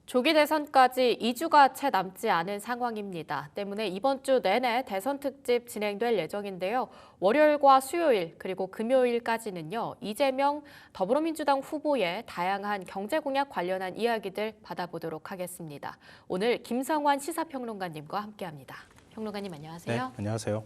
조기 대선까지 2주가 채 남지 않은 상황입니다. 때문에 이번 주 내내 대선 특집 진행될 예정인데요. 월요일과 수요일 그리고 금요일까지는요. 이재명 더불어민주당 후보의 다양한 경제 공약 관련한 이야기들 받아보도록 하겠습니다. 오늘 김성환 시사평론가님과 함께합니다. 평론가님 안녕하세요. 네, 안녕하세요.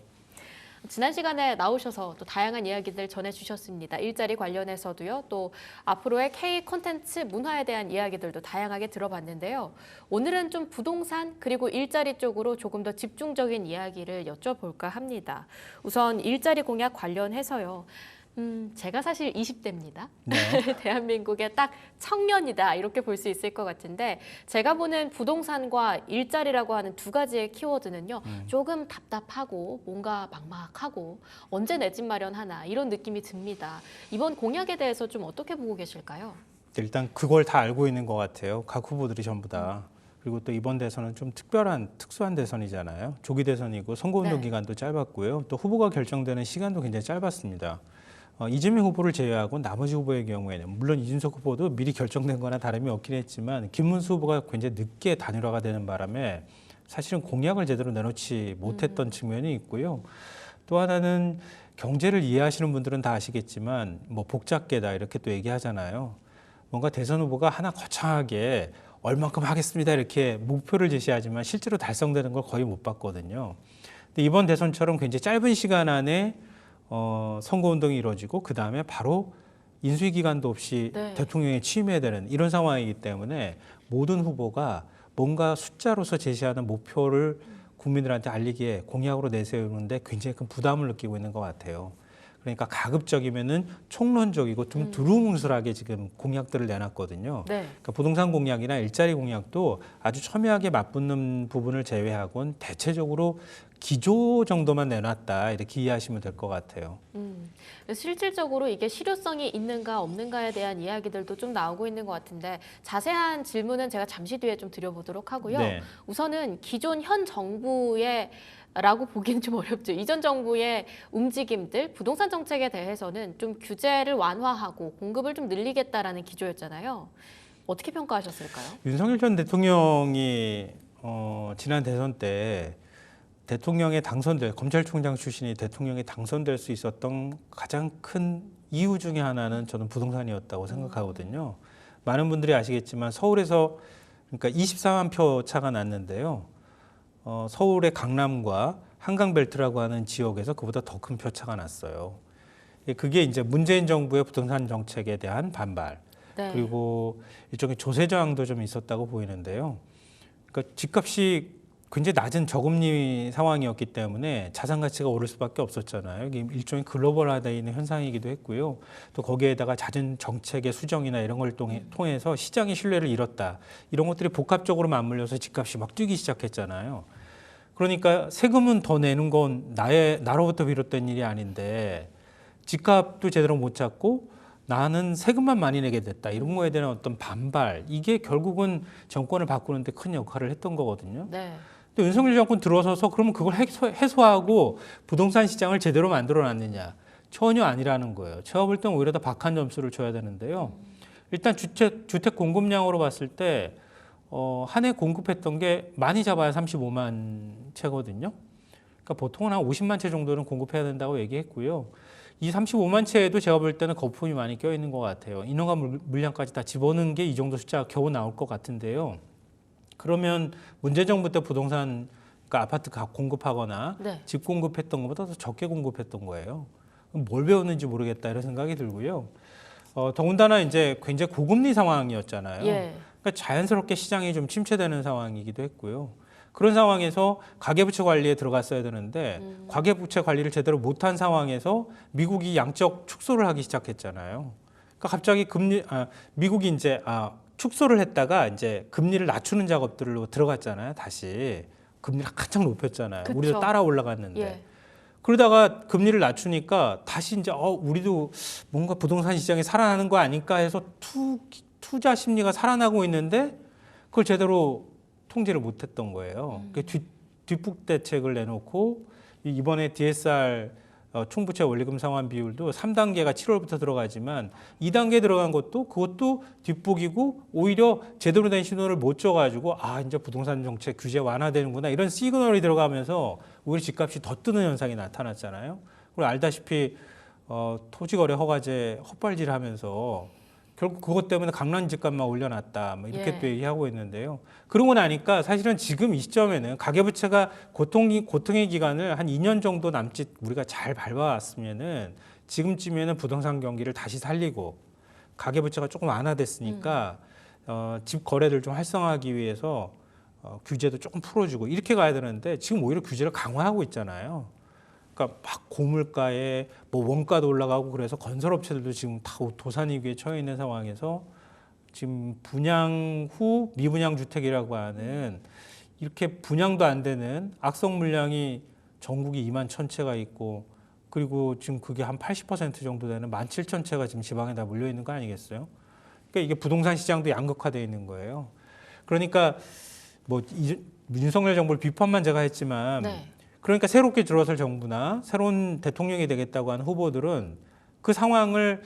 지난 시간에 나오셔서 또 다양한 이야기들 전해주셨습니다. 일자리 관련해서도요. 또 앞으로의 K 콘텐츠 문화에 대한 이야기들도 다양하게 들어봤는데요. 오늘은 좀 부동산 그리고 일자리 쪽으로 조금 더 집중적인 이야기를 여쭤볼까 합니다. 우선 일자리 공약 관련해서요. 제가 사실 20대입니다. 네. 대한민국의 딱 청년이다 이렇게 볼 수 있을 것 같은데 제가 보는 부동산과 일자리라고 하는 두 가지의 키워드는요. 조금 답답하고 뭔가 막막하고 언제 내 집 마련하나 이런 느낌이 듭니다. 이번 공약에 대해서 좀 어떻게 보고 계실까요? 일단 그걸 다 알고 있는 것 같아요. 각 후보들이 전부 다. 그리고 또 이번 대선은 좀 특수한 대선이잖아요. 조기 대선이고 선거운동 네. 기간도 짧았고요. 또 후보가 결정되는 시간도 굉장히 짧았습니다. 이재명 후보를 제외하고 나머지 후보의 경우에는 물론 이준석 후보도 미리 결정된 거나 다름이 없긴 했지만 김문수 후보가 굉장히 늦게 단일화가 되는 바람에 사실은 공약을 제대로 내놓지 못했던 측면이 있고요. 또 하나는 경제를 이해하시는 분들은 다 아시겠지만 뭐 복잡계다 이렇게 또 얘기하잖아요. 뭔가 대선 후보가 하나 거창하게 얼만큼 하겠습니다 이렇게 목표를 제시하지만 실제로 달성되는 걸 거의 못 봤거든요. 근데 이번 대선처럼 굉장히 짧은 시간 안에 선거운동이 이루어지고 그 다음에 바로 인수위 기간도 없이 네. 대통령에 취임해야 되는 이런 상황이기 때문에 모든 후보가 뭔가 숫자로서 제시하는 목표를 국민들한테 알리기에 공약으로 내세우는데 굉장히 큰 부담을 느끼고 있는 것 같아요. 그러니까 가급적이면은 총론적이고 좀 두루뭉술하게 지금 공약들을 내놨거든요. 네. 그러니까 부동산 공약이나 일자리 공약도 아주 첨예하게 맞붙는 부분을 제외하고는 대체적으로 기조 정도만 내놨다 이렇게 이해하시면 될 것 같아요. 실질적으로 이게 실효성이 있는가 없는가에 대한 이야기들도 좀 나오고 있는 것 같은데 자세한 질문은 제가 잠시 뒤에 좀 드려보도록 하고요. 네. 우선은 기존 현 정부의 라고 보기는 좀 어렵죠. 이전 정부의 움직임들, 부동산 정책에 대해서는 좀 규제를 완화하고 공급을 좀 늘리겠다라는 기조였잖아요. 어떻게 평가하셨을까요? 윤석열 전 대통령이 지난 대선 때 검찰총장 출신이 대통령에 당선될 수 있었던 가장 큰 이유 중에 하나는 저는 부동산이었다고 생각하거든요. 많은 분들이 아시겠지만 서울에서 그러니까 24만 표 차가 났는데요. 서울의 강남과 한강벨트라고 하는 지역에서 그보다 더 큰 표차가 났어요. 그게 이제 문재인 정부의 부동산 정책에 대한 반발, 네. 그리고 일종의 조세 저항도 좀 있었다고 보이는데요. 그러니까 집값이 굉장히 낮은 저금리 상황이었기 때문에 자산 가치가 오를 수밖에 없었잖아요. 이게 일종의 글로벌화되어 있는 현상이기도 했고요. 또 거기에다가 잦은 정책의 수정이나 이런 걸 통해서 시장의 신뢰를 잃었다. 이런 것들이 복합적으로 맞물려서 집값이 막 뛰기 시작했잖아요. 그러니까 세금은 더 내는 건 나로부터 비롯된 일이 아닌데 집값도 제대로 못 찾고 나는 세금만 많이 내게 됐다. 이런 거에 대한 어떤 반발, 이게 결국은 정권을 바꾸는 데 큰 역할을 했던 거거든요. 네. 또 윤석열 정권 들어서서 그러면 그걸 해소하고 부동산 시장을 제대로 만들어놨느냐? 전혀 아니라는 거예요. 제가 볼 때는 오히려 더 박한 점수를 줘야 되는데요. 일단 주택 공급량으로 봤을 때 한 해 공급했던 게 많이 잡아야 35만 채거든요. 그러니까 보통은 한 50만 채 정도는 공급해야 된다고 얘기했고요. 이 35만 채에도 제가 볼 때는 거품이 많이 껴있는 것 같아요. 인허가 물량까지 다 집어넣은 게 이 정도 숫자가 겨우 나올 것 같은데요. 그러면 문재인 정부 때 부동산, 그러니까 아파트 공급하거나 네. 집 공급했던 것보다 더 적게 공급했던 거예요. 그럼 뭘 배웠는지 모르겠다 이런 생각이 들고요. 더군다나 이제 굉장히 고금리 상황이었잖아요. 예. 그러니까 자연스럽게 시장이 좀 침체되는 상황이기도 했고요. 그런 상황에서 가계부채 관리에 들어갔어야 되는데 가계부채 관리를 제대로 못한 상황에서 미국이 양적 축소를 하기 시작했잖아요. 그러니까 갑자기 미국이 이제 축소를 했다가 이제 금리를 낮추는 작업들로 들어갔잖아요. 다시 금리를 한창 높였잖아요. 그쵸. 우리도 따라 올라갔는데. 예. 그러다가 금리를 낮추니까 다시 이제 우리도 뭔가 부동산 시장이 살아나는 거 아닐까 해서 투자 심리가 살아나고 있는데 그걸 제대로 통제를 못했던 거예요. 뒷북 대책을 내놓고 이번에 DSR 총부채 원리금 상환 비율도 3단계가 7월부터 들어가지만 2단계 들어간 그것도 뒷북이고 오히려 제대로 된 신호를 못 줘가지고 이제 부동산 정책 규제 완화되는구나 이런 시그널이 들어가면서 오히려 집값이 더 뜨는 현상이 나타났잖아요. 그리고 알다시피 토지거래 허가제 헛발질하면서 결국 그것 때문에 강남 집값만 올려놨다 이렇게 또 얘기하고 있는데요. 그러고 나니까 사실은 지금 이 시점에는 가계부채가 고통의 기간을 한 2년 정도 남짓 우리가 잘 밟아왔으면은 지금쯤에는 부동산 경기를 다시 살리고 가계부채가 조금 완화됐으니까 집 거래를 좀 활성화하기 위해서 규제도 조금 풀어주고 이렇게 가야 되는데 지금 오히려 규제를 강화하고 있잖아요. 그러니까 막 고물가에 원가도 올라가고 그래서 건설업체들도 지금 다 도산위기에 처해 있는 상황에서 지금 분양 후 미분양 주택이라고 하는 이렇게 분양도 안 되는 악성 물량이 전국이 2만 1,000채가 있고 그리고 지금 그게 한 80% 정도 되는 17,000채가 지금 지방에 다 몰려 있는 거 아니겠어요? 그러니까 이게 부동산 시장도 양극화되어 있는 거예요. 그러니까 윤석열 정부를 비판만 제가 했지만 그러니까 새롭게 들어설 정부나 새로운 대통령이 되겠다고 하는 후보들은 그 상황을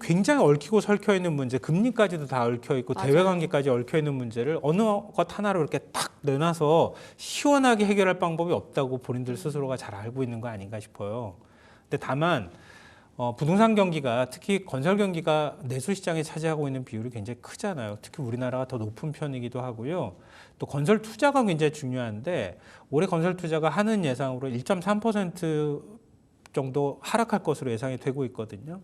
굉장히 얽히고 설켜 있는 문제, 금리까지도 다 얽혀 있고 대외 관계까지 얽혀 있는 문제를 어느 것 하나로 이렇게 딱 내놔서 시원하게 해결할 방법이 없다고 본인들 스스로가 잘 알고 있는 거 아닌가 싶어요. 근데 다만 부동산 경기가 특히 건설 경기가 내수 시장에 차지하고 있는 비율이 굉장히 크잖아요. 특히 우리나라가 더 높은 편이기도 하고요. 또 건설 투자가 굉장히 중요한데 올해 건설 투자가 하는 예상으로 1.3% 정도 하락할 것으로 예상이 되고 있거든요.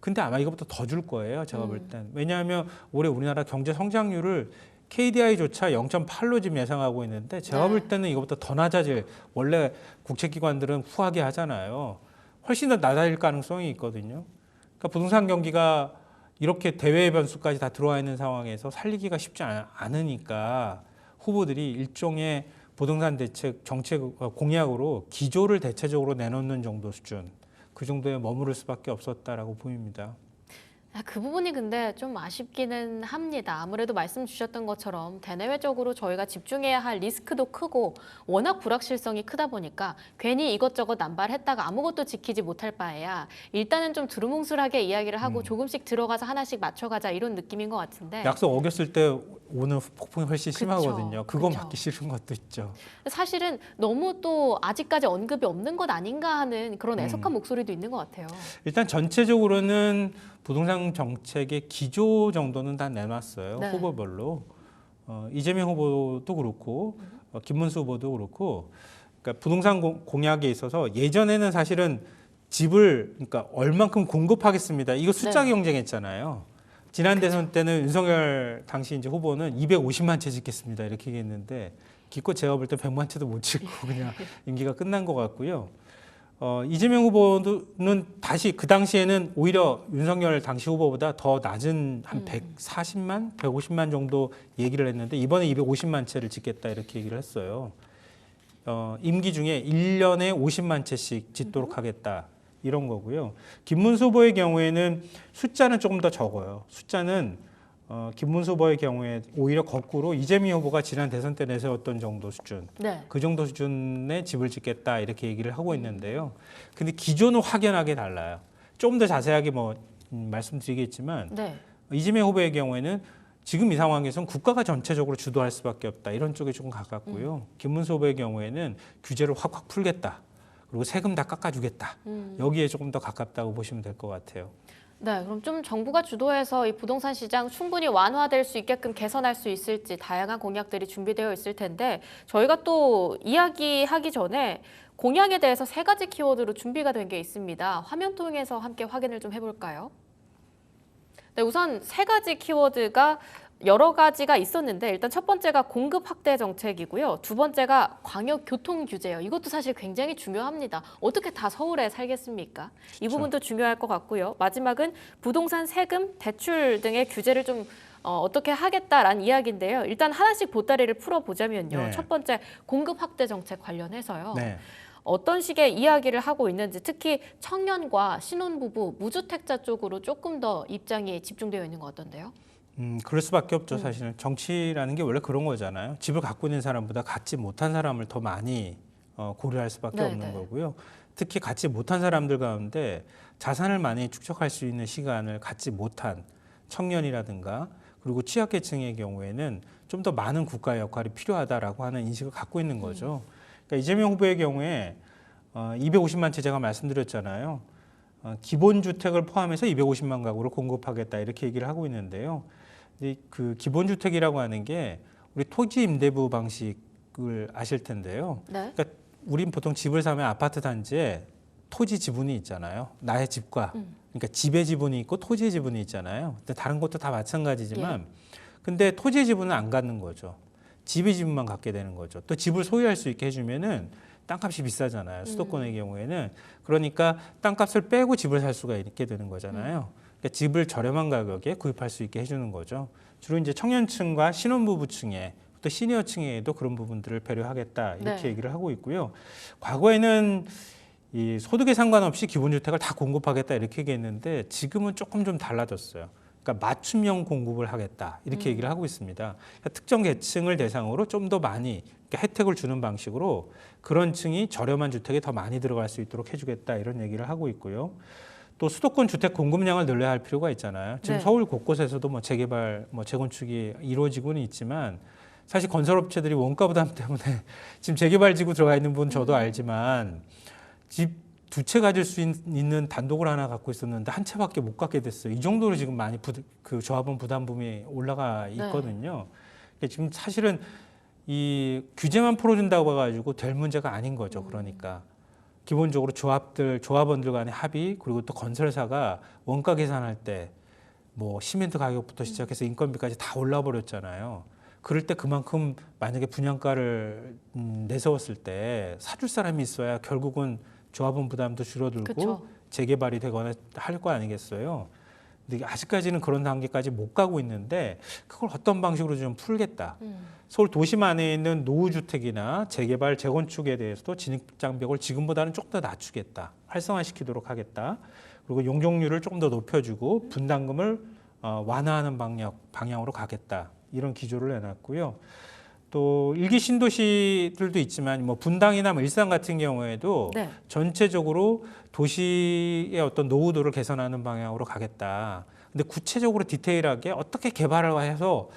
근데 아마 이것보다 더 줄 거예요. 제가 볼 땐. 왜냐하면 올해 우리나라 경제 성장률을 KDI조차 0.8로 지금 예상하고 있는데 제가 볼 때는 이것보다 더 낮아질 원래 국책기관들은 후하게 하잖아요. 훨씬 더 낮아질 가능성이 있거든요. 그러니까 부동산 경기가 이렇게 대외 변수까지 다 들어와 있는 상황에서 살리기가 쉽지 않으니까 후보들이 일종의 부동산 대책 정책 공약으로 기조를 대체적으로 내놓는 정도 수준 그 정도에 머무를 수밖에 없었다라고 보입니다. 그 부분이 근데 좀 아쉽기는 합니다. 아무래도 말씀 주셨던 것처럼 대내외적으로 저희가 집중해야 할 리스크도 크고 워낙 불확실성이 크다 보니까 괜히 이것저것 남발했다가 아무것도 지키지 못할 바에야 일단은 좀 두루뭉술하게 이야기를 하고 조금씩 들어가서 하나씩 맞춰가자 이런 느낌인 것 같은데 약속 어겼을 때 오는 폭풍이 훨씬 심하거든요. 그거 그쵸. 맞기 싫은 것도 있죠. 사실은 너무 또 아직까지 언급이 없는 것 아닌가 하는 그런 애석한 목소리도 있는 것 같아요. 일단 전체적으로는 부동산 정책의 기조 정도는 다 내놨어요. 후보별로. 이재명 후보도 그렇고 김문수 후보도 그렇고 그러니까 부동산 공약에 있어서 예전에는 사실은 집을 그러니까 얼만큼 공급하겠습니다. 이거 숫자 경쟁했잖아요. 지난 대선 때는 윤석열 당시 이제 후보는 250만 채 짓겠습니다. 이렇게 얘기했는데 기껏 제가 볼 때 100만 채도 못 짓고 그냥 임기가 끝난 것 같고요. 이재명 후보는 다시 그 당시에는 오히려 윤석열 당시 후보보다 더 낮은 한 140만, 150만 정도 얘기를 했는데 이번에 250만 채를 짓겠다 이렇게 얘기를 했어요. 임기 중에 1년에 50만 채씩 짓도록 하겠다. 이런 거고요. 김문수 후보의 경우에는 숫자는 조금 더 적어요. 숫자는 김문수 후보의 경우에 오히려 거꾸로 이재명 후보가 지난 대선 때 내세웠던 정도 수준, 그 정도 수준의 집을 짓겠다 이렇게 얘기를 하고 있는데요. 근데 기조는 확연하게 달라요. 좀 더 자세하게 말씀드리겠지만 이재명 후보의 경우에는 지금 이 상황에서는 국가가 전체적으로 주도할 수밖에 없다 이런 쪽에 조금 가깝고요. 김문수 후보의 경우에는 규제를 확 풀겠다. 그리고 세금 다 깎아주겠다. 여기에 조금 더 가깝다고 보시면 될 것 같아요. 네, 그럼 좀 정부가 주도해서 이 부동산 시장 충분히 완화될 수 있게끔 개선할 수 있을지 다양한 공약들이 준비되어 있을 텐데 저희가 또 이야기하기 전에 공약에 대해서 3가지 키워드로 준비가 된 게 있습니다. 화면 통해서 함께 확인을 좀 해볼까요? 네, 우선 3가지 키워드가 여러 가지가 있었는데 일단 첫 번째가 공급 확대 정책이고요. 두 번째가 광역 교통 규제예요. 이것도 사실 굉장히 중요합니다. 어떻게 다 서울에 살겠습니까? 이 부분도 중요할 것 같고요. 마지막은 부동산 세금, 대출 등의 규제를 좀 어떻게 하겠다라는 이야기인데요. 일단 하나씩 보따리를 풀어보자면요. 첫 번째 공급 확대 정책 관련해서요. 어떤 식의 이야기를 하고 있는지 특히 청년과 신혼부부, 무주택자 쪽으로 조금 더 입장이 집중되어 있는 것 같던데요. 그럴 수밖에 없죠. 사실은 정치라는 게 원래 그런 거잖아요. 집을 갖고 있는 사람보다 갖지 못한 사람을 더 많이 고려할 수밖에 없는 거고요. 특히 갖지 못한 사람들 가운데 자산을 많이 축적할 수 있는 시간을 갖지 못한 청년이라든가 그리고 취약계층의 경우에는 좀 더 많은 국가의 역할이 필요하다라고 하는 인식을 갖고 있는 거죠. 그러니까 이재명 후보의 경우에 250만 채 제가 말씀드렸잖아요. 기본주택을 포함해서 250만 가구를 공급하겠다 이렇게 얘기를 하고 있는데요. 그 기본주택이라고 하는 게 우리 토지 임대부 방식을 아실 텐데요. 네. 그러니까 우린 보통 집을 사면 아파트 단지에 토지 지분이 있잖아요. 나의 집과 그러니까 집의 지분이 있고 토지의 지분이 있잖아요. 근데 다른 것도 다 마찬가지지만 근데 토지의 지분은 안 갖는 거죠. 집의 지분만 갖게 되는 거죠. 또 집을 소유할 수 있게 해주면은 땅값이 비싸잖아요. 수도권의 경우에는. 그러니까 땅값을 빼고 집을 살 수가 있게 되는 거잖아요. 그러니까 집을 저렴한 가격에 구입할 수 있게 해주는 거죠. 주로 이제 청년층과 신혼부부층에 또 시니어층에도 그런 부분들을 배려하겠다 이렇게 네. 얘기를 하고 있고요. 과거에는 이 소득에 상관없이 기본주택을 다 공급하겠다 이렇게 얘기했는데 지금은 조금 좀 달라졌어요. 그러니까 맞춤형 공급을 하겠다 이렇게 얘기를 하고 있습니다. 그러니까 특정 계층을 대상으로 좀 더 많이 혜택을 주는 방식으로 그런 층이 저렴한 주택에 더 많이 들어갈 수 있도록 해주겠다 이런 얘기를 하고 있고요. 또 수도권 주택 공급량을 늘려야 할 필요가 있잖아요. 지금 네. 서울 곳곳에서도 뭐 재개발, 뭐 재건축이 이루어지고는 있지만 사실 건설업체들이 원가 부담 때문에 지금 재개발 지구 들어가 있는 분 저도 알지만 집 두 채 가질 수 있는 단독을 하나 갖고 있었는데 한 채밖에 못 갖게 됐어요. 이 정도로 지금 많이 그 조합원 부담금이 올라가 있거든요. 그러니까 지금 사실은 이 규제만 풀어준다고 봐가지고 될 문제가 아닌 거죠. 그러니까 기본적으로 조합원들 간의 합의 그리고 또 건설사가 원가 계산할 때 뭐 시멘트 가격부터 시작해서 인건비까지 다 올라 버렸잖아요. 그럴 때 그만큼 만약에 분양가를 내세웠을 때 사줄 사람이 있어야 결국은 조합원 부담도 줄어들고 그쵸. 재개발이 되거나 할 거 아니겠어요. 근데 아직까지는 그런 단계까지 못 가고 있는데 그걸 어떤 방식으로 좀 풀겠다. 서울 도심 안에 있는 노후주택이나 재개발, 재건축에 대해서도 진입장벽을 지금보다는 조금 더 낮추겠다. 활성화시키도록 하겠다. 그리고 용적률을 조금 더 높여주고 분담금을 완화하는 방향으로 가겠다. 이런 기조를 내놨고요. 또 일기 신도시들도 있지만 뭐 분당이나 뭐 일산 같은 경우에도 네. 전체적으로 도시의 어떤 노후도를 개선하는 방향으로 가겠다. 근데 구체적으로 디테일하게 어떻게 개발을 해서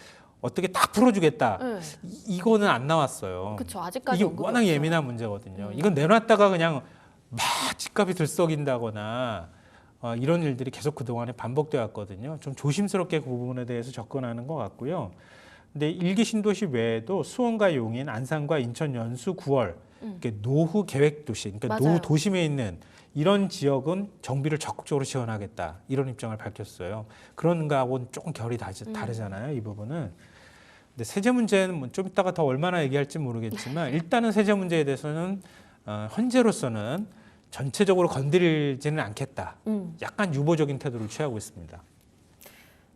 어떻게 다 풀어주겠다. 네. 이거는 안 나왔어요. 그렇죠. 아직까지 이게 언급이 워낙 없죠. 예민한 문제거든요. 이건 내놨다가 그냥 막 집값이 들썩인다거나 이런 일들이 계속 그동안에 반복돼 왔거든요. 좀 조심스럽게 그 부분에 대해서 접근하는 것 같고요. 근데 일기 신도시 외에도 수원과 용인, 안산과 인천 연수 9월 이렇게 노후 계획 도시, 그러니까 맞아요. 노후 도심에 있는 이런 지역은 정비를 적극적으로 지원하겠다 이런 입장을 밝혔어요. 그런 거하고는 조금 결이 다르잖아요, 이 부분은. 근데 세제 문제는 뭐좀 이따가 더 얼마나 얘기할지 모르겠지만 일단은 세제 문제에 대해서는 현재로서는 전체적으로 건드리지는 않겠다. 약간 유보적인 태도를 취하고 있습니다.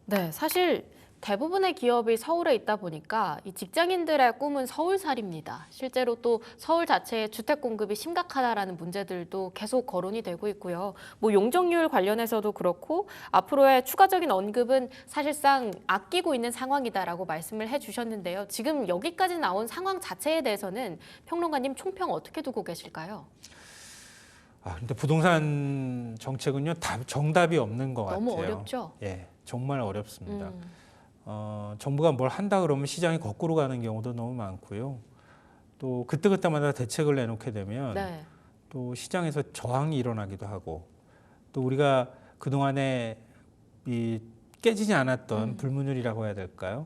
네, 사실 대부분의 기업이 서울에 있다 보니까 이 직장인들의 꿈은 서울살이입니다. 실제로 또 서울 자체의 주택 공급이 심각하다라는 문제들도 계속 거론이 되고 있고요. 뭐 용적률 관련해서도 그렇고 앞으로의 추가적인 언급은 사실상 아끼고 있는 상황이다라고 말씀을 해주셨는데요. 지금 여기까지 나온 상황 자체에 대해서는 평론가님 총평 어떻게 두고 계실까요? 근데 부동산 정책은요, 정답이 없는 것 같아요. 너무 어렵죠? 예, 정말 어렵습니다. 정부가 뭘 한다 그러면 시장이 거꾸로 가는 경우도 너무 많고요. 또 그때그때마다 대책을 내놓게 되면 네. 또 시장에서 저항이 일어나기도 하고 또 우리가 그동안에 이 깨지지 않았던 불문율이라고 해야 될까요?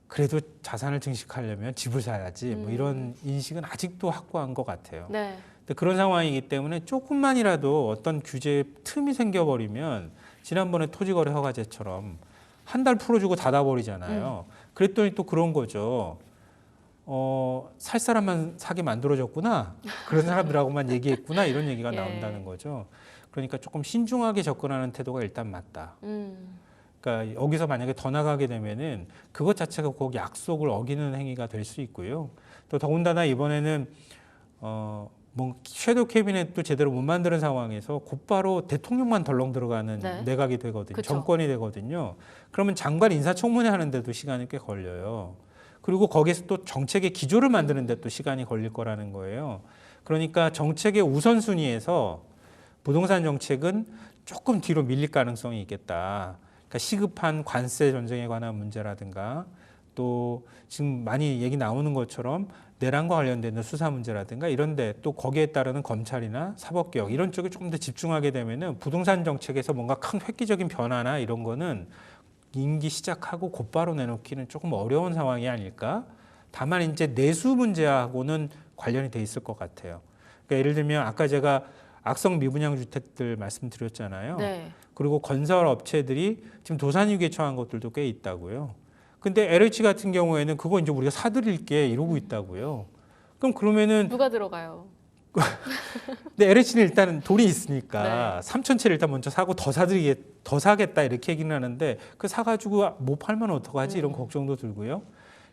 그래도 자산을 증식하려면 집을 사야지 뭐 이런 인식은 아직도 확고한 것 같아요. 네. 근데 그런 상황이기 때문에 조금만이라도 어떤 규제 틈이 생겨버리면 지난번에 토지거래 허가제처럼 한 달 풀어주고 닫아버리잖아요. 그랬더니 또 그런 거죠. 살 사람만 사게 만들어졌구나. 그런 사람들하고만 얘기했구나. 이런 얘기가 예. 나온다는 거죠. 그러니까 조금 신중하게 접근하는 태도가 일단 맞다. 그러니까 여기서 만약에 더 나가게 되면은 그것 자체가 꼭 약속을 어기는 행위가 될 수 있고요. 또 더군다나 이번에는 뭐 섀도우 캐비넷도 제대로 못 만드는 상황에서 곧바로 대통령만 덜렁 들어가는 네. 내각이 되거든요. 그쵸. 정권이 되거든요. 그러면 장관 인사청문회 하는데도 시간이 꽤 걸려요. 그리고 거기서 또 정책의 기조를 만드는데 또 시간이 걸릴 거라는 거예요. 그러니까 정책의 우선순위에서 부동산 정책은 조금 뒤로 밀릴 가능성이 있겠다. 그러니까 시급한 관세 전쟁에 관한 문제라든가 또 지금 많이 얘기 나오는 것처럼 내란과 관련된 수사 문제라든가 이런데 또 거기에 따르는 검찰이나 사법개혁 이런 쪽에 조금 더 집중하게 되면은 부동산 정책에서 뭔가 큰 획기적인 변화나 이런 거는 임기 시작하고 곧바로 내놓기는 조금 어려운 상황이 아닐까. 다만 이제 내수 문제하고는 관련이 돼 있을 것 같아요. 그러니까 예를 들면 아까 제가 악성 미분양 주택들 말씀드렸잖아요. 네. 그리고 건설 업체들이 지금 도산위기에 처한 것들도 꽤 있다고요. 근데 LH 같은 경우에는 그거 이제 우리가 사드릴게 이러고 있다고요. 그럼 그러면은 누가 들어가요? 근데 LH는 일단은 돈이 있으니까 네. 3천 채를 일단 먼저 사고 더 사겠다 이렇게 얘기는 하는데 그 사가지고 못 팔면 어떡하지 이런 걱정도 들고요.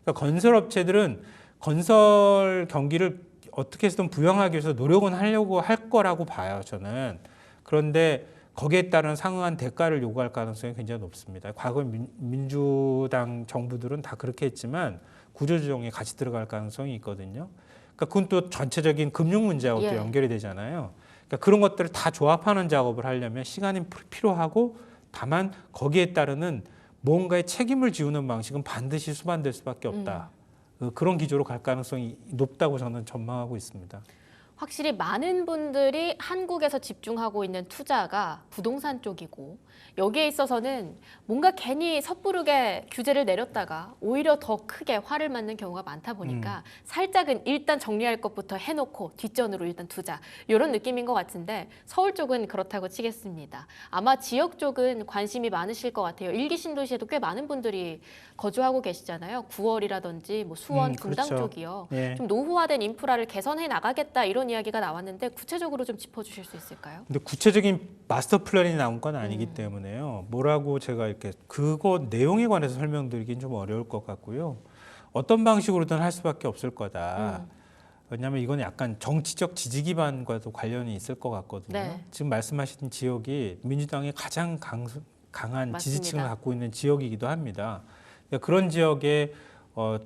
그러니까 건설 업체들은 건설 경기를 어떻게 해서든 부양하기 위해서 노력은 하려고 할 거라고 봐요, 저는. 그런데 거기에 따른 상응한 대가를 요구할 가능성이 굉장히 높습니다. 과거 민주당 정부들은 다 그렇게 했지만 구조조정에 같이 들어갈 가능성이 있거든요. 그러니까 그건 또 전체적인 금융 문제하고 또 연결이 되잖아요. 그러니까 그런 것들을 다 조합하는 작업을 하려면 시간이 필요하고 다만 거기에 따르는 뭔가의 책임을 지우는 방식은 반드시 수반될 수밖에 없다. 그런 기조로 갈 가능성이 높다고 저는 전망하고 있습니다. 확실히 많은 분들이 한국에서 집중하고 있는 투자가 부동산 쪽이고 여기에 있어서는 뭔가 괜히 섣부르게 규제를 내렸다가 오히려 더 크게 화를 맞는 경우가 많다 보니까 살짝은 일단 정리할 것부터 해놓고 뒷전으로 일단 두자 이런 느낌인 것 같은데 서울 쪽은 그렇다고 치겠습니다. 아마 지역 쪽은 관심이 많으실 것 같아요. 일기 신도시에도 꽤 많은 분들이 거주하고 계시잖아요. 9월이라든지 뭐 수원, 분당 그렇죠. 쪽이요. 예. 좀 노후화된 인프라를 개선해 나가겠다 이런 이야기가 나왔는데 구체적으로 좀 짚어주실 수 있을까요? 근데 구체적인 마스터 플랜이 나온 건 아니기 때문에요. 뭐라고 제가 이렇게 그거 내용에 관해서 설명드리긴 좀 어려울 것 같고요. 어떤 방식으로든 할 수밖에 없을 거다. 왜냐하면 이건 약간 정치적 지지 기반과도 관련이 있을 것 같거든요. 네. 지금 말씀하신 지역이 민주당의 가장 강한 맞습니다. 지지층을 갖고 있는 지역이기도 합니다. 그러니까 그런 지역의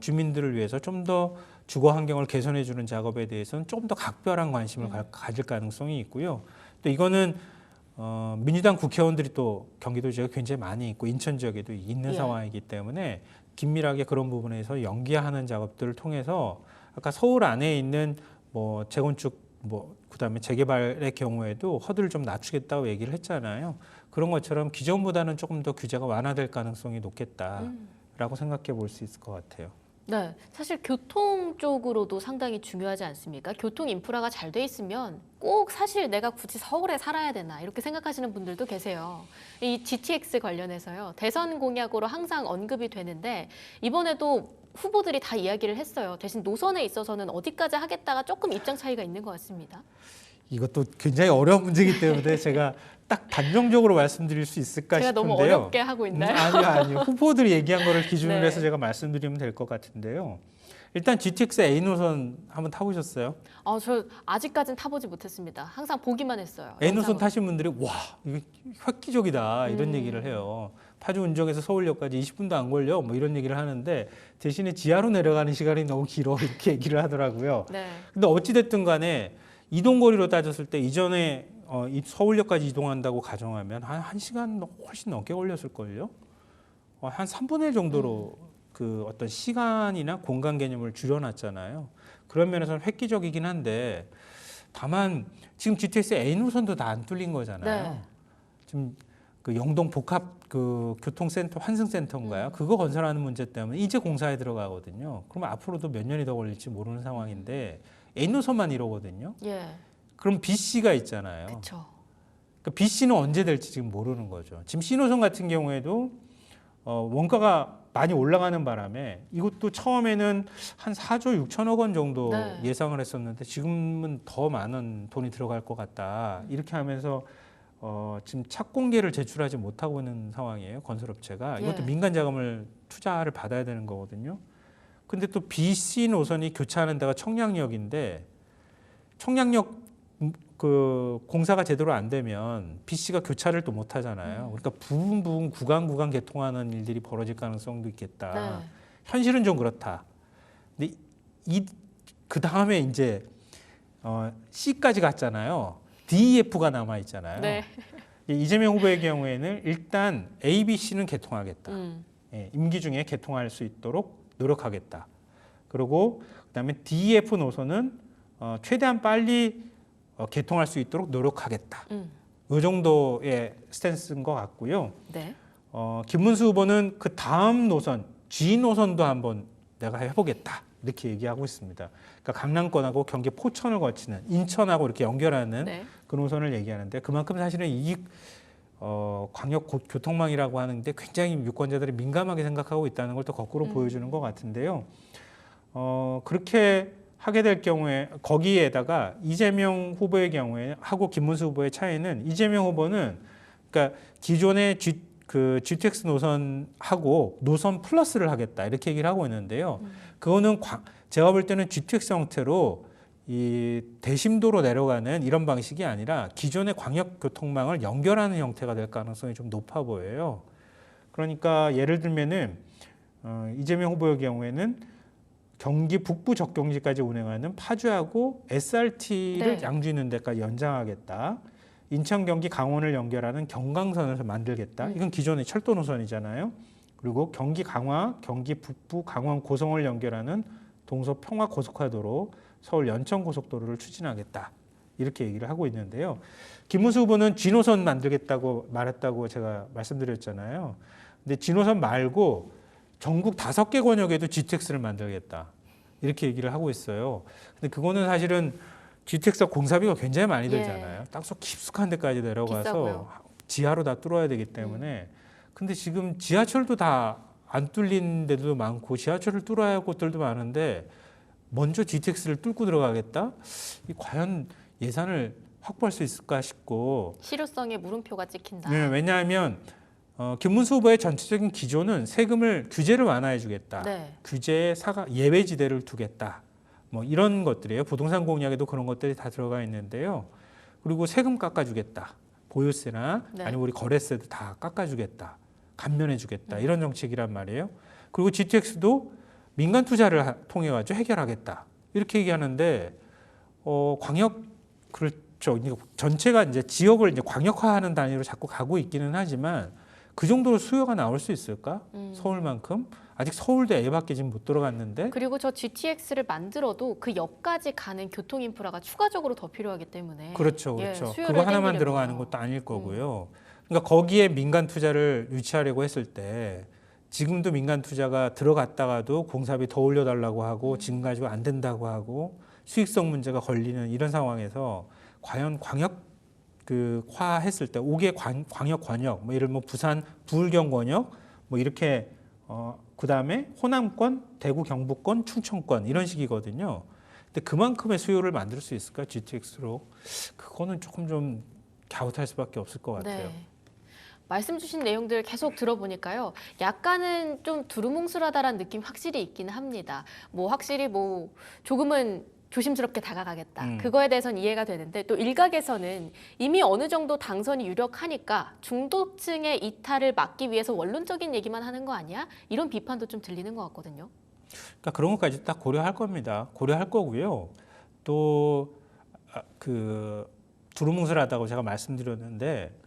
주민들을 위해서 좀 더 주거 환경을 개선해 주는 작업에 대해서는 조금 더 각별한 관심을 가질 가능성이 있고요. 또 이거는 민주당 국회의원들이 또 경기도 지역에 굉장히 많이 있고 인천 지역에도 있는 상황이기 때문에 긴밀하게 그런 부분에서 연계하는 작업들을 통해서 아까 서울 안에 있는 뭐 재건축 그다음에 재개발의 경우에도 허들을 좀 낮추겠다고 얘기를 했잖아요. 그런 것처럼 기존보다는 조금 더 규제가 완화될 가능성이 높겠다라고 생각해 볼 수 있을 것 같아요. 네, 사실 교통 쪽으로도 상당히 중요하지 않습니까? 교통 인프라가 잘 돼 있으면 꼭 사실 내가 굳이 서울에 살아야 되나 이렇게 생각하시는 분들도 계세요. 이 GTX 관련해서요. 대선 공약으로 항상 언급이 되는데 이번에도 후보들이 다 이야기를 했어요. 대신 노선에 있어서는 어디까지 하겠다가 조금 입장 차이가 있는 것 같습니다. 이것도 굉장히 어려운 문제이기 때문에 제가 딱 단정적으로 말씀드릴 수 있을까 제가 싶은데요. 너무 어렵게 하고 있나요? 아니요. 후보들이 얘기한 거를 기준으로 네. 해서 제가 말씀드리면 될 것 같은데요. 일단 GTX A 노선 한번 타보셨어요? 저 아직까지는 타보지 못했습니다. 항상 보기만 했어요. A 노선 영상으로. 타신 분들이 와 이거 획기적이다 이런 얘기를 해요. 파주 운정에서 서울역까지 20분도 안 걸려 뭐 이런 얘기를 하는데 대신에 지하로 내려가는 시간이 너무 길어 이렇게 얘기를 하더라고요. 네. 근데 어찌됐든 간에 이동거리로 따졌을 때 이전에 서울역까지 이동한다고 가정하면 한 1시간 훨씬 넘게 걸렸을걸요. 한 3분의 1 정도로 그 어떤 시간이나 공간 개념을 줄여놨잖아요. 그런 면에서는 획기적이긴 한데 다만 지금 GTX A 노선도 다 안 뚫린 거잖아요. 네. 지금 그 영동 복합 그 교통센터 환승센터인가요? 그거 건설하는 문제 때문에 이제 공사에 들어가거든요. 그럼 앞으로도 몇 년이 더 걸릴지 모르는 상황인데 A 노선만 이러거든요. 예. 그럼 BC가 있잖아요. 그렇죠. 그러니까 BC는 언제 될지 지금 모르는 거죠. 지금 C 노선 같은 경우에도 원가가 많이 올라가는 바람에 이것도 처음에는 한 4조 6천억 원 정도 네. 예상을 했었는데 지금은 더 많은 돈이 들어갈 것 같다. 이렇게 하면서 지금 착공계를 제출하지 못하고 있는 상황이에요. 건설업체가. 이것도 예. 민간 자금을 투자를 받아야 되는 거거든요. 근데 또 BC 노선이 교차하는 데가 청량역인데 청량역 그 공사가 제대로 안 되면 BC가 교차를 또 못 하잖아요. 그러니까 부분 구간 개통하는 일들이 벌어질 가능성도 있겠다. 네. 현실은 좀 그렇다. 근데 그 다음에 이제 C까지 갔잖아요. D, F가 남아 있잖아요. 네. 이재명 후보의 경우에는 일단 A, B, C는 개통하겠다. 예, 임기 중에 개통할 수 있도록 노력하겠다. 그리고 그다음에 D, F 노선은 최대한 빨리 개통할 수 있도록 노력하겠다. 이 정도의 스탠스인 것 같고요. 네. 김문수 후보는 그 다음 노선 G 노선도 한번 내가 해보겠다. 이렇게 얘기하고 있습니다. 그러니까 강남권하고 경기 포천을 거치는 인천하고 이렇게 연결하는 네. 그 노선을 얘기하는데 그만큼 사실은 이 광역 교통망이라고 하는데 굉장히 유권자들이 민감하게 생각하고 있다는 걸 또 거꾸로 보여주는 것 같은데요. 그렇게 하게 될 경우에 거기에다가 이재명 후보의 경우에 하고 김문수 후보의 차이는 이재명 후보는 그러니까 기존의 GTX 노선하고 노선 플러스를 하겠다 이렇게 얘기를 하고 있는데요. 그거는 제가 볼 때는 GTX 형태로 이 대심도로 내려가는 이런 방식이 아니라 기존의 광역 교통망을 연결하는 형태가 될 가능성이 좀 높아 보여요. 그러니까 예를 들면은 이재명 후보의 경우에는 경기 북부 적경지까지 운행하는 파주하고 SRT를 네. 양주 있는 데까지 연장하겠다. 인천, 경기, 강원을 연결하는 경강선을 만들겠다. 이건 기존의 철도 노선이잖아요. 그리고 경기 강화, 경기 북부, 강원, 고성을 연결하는 동서 평화 고속화도로, 서울 연천 고속도로를 추진하겠다. 이렇게 얘기를 하고 있는데요. 김문수 후보는 G노선 만들겠다고 말했다고 제가 말씀드렸잖아요. 근데 G노선 말고 전국 5개 권역에도 GTX를 만들겠다. 이렇게 얘기를 하고 있어요. 근데 그거는 사실은 GTX가 공사비가 굉장히 많이 들잖아요. 땅속 깊숙한 데까지 내려가서 비싸고요. 지하로 다 뚫어야 되기 때문에. 근데 지금 지하철도 다 안 뚫린 데도 많고 지하철을 뚫어야 할 곳들도 많은데 먼저 GTX를 뚫고 들어가겠다? 이 과연 예산을 확보할 수 있을까 싶고. 실효성에 물음표가 찍힌다. 네, 왜냐하면 김문수 후보의 전체적인 기조는 세금을 규제를 완화해 주겠다. 네. 규제에 예외지대를 두겠다. 뭐 이런 것들이에요. 부동산 공약에도 그런 것들이 다 들어가 있는데요. 그리고 세금 깎아주겠다. 보유세나 네. 아니면 우리 거래세도 다 깎아주겠다. 감면해 주겠다. 이런 정책이란 말이에요. 그리고 GTX도 민간 투자를 통해 가지고 해결하겠다. 이렇게 얘기하는데 광역 그렇죠. 전체가 이제 지역을 이제 광역화하는 단위로 자꾸 가고 있기는 하지만 그 정도로 수요가 나올 수 있을까? 서울만큼? 아직 서울도 A밖에 지금 못 들어갔는데. 그리고 저 GTX를 만들어도 그 역까지 가는 교통 인프라가 추가적으로 더 필요하기 때문에 그렇죠, 예, 그렇죠. 수요를 그거 하나만 땡기려면. 들어가는 것도 아닐 거고요. 그러니까 거기에 민간 투자를 유치하려고 했을 때 지금도 민간 투자가 들어갔다가도 공사비 더 올려달라고 하고 지금 가지고 안 된다고 하고 수익성 문제가 걸리는 이런 상황에서 과연 광역 화했을 때 5개 광역 권역, 뭐 예를 들면 부산 부울경 권역, 뭐 이렇게 그 다음에 호남권, 대구 경북권, 충청권 이런 식이거든요. 근데 그만큼의 수요를 만들 수 있을까 GTX로? 그거는 조금 좀 갸웃할 수밖에 없을 것 같아요. 네. 말씀 주신 내용들 계속 들어보니까요. 약간은 좀 두루뭉술하다라는 느낌 확실히 있기는 합니다. 뭐 확실히 뭐 조금은 조심스럽게 다가가겠다. 그거에 대해서는 이해가 되는데 또 일각에서는 이미 어느 정도 당선이 유력하니까 중도층의 이탈을 막기 위해서 원론적인 얘기만 하는 거 아니야? 이런 비판도 좀 들리는 것 같거든요. 그러니까 그런 것까지 딱 고려할 겁니다. 고려할 거고요. 또 두루뭉술하다고 제가 말씀드렸는데